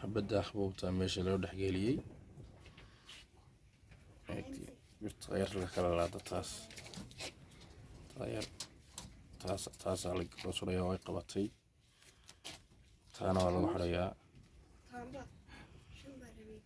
حبدا حبوبتا ماشي لو دحقيليي birta yar la kala laada taas tayar taas la kala suraya way qabatay taana waa lagu xirayaa taamba shan baa rabeeyay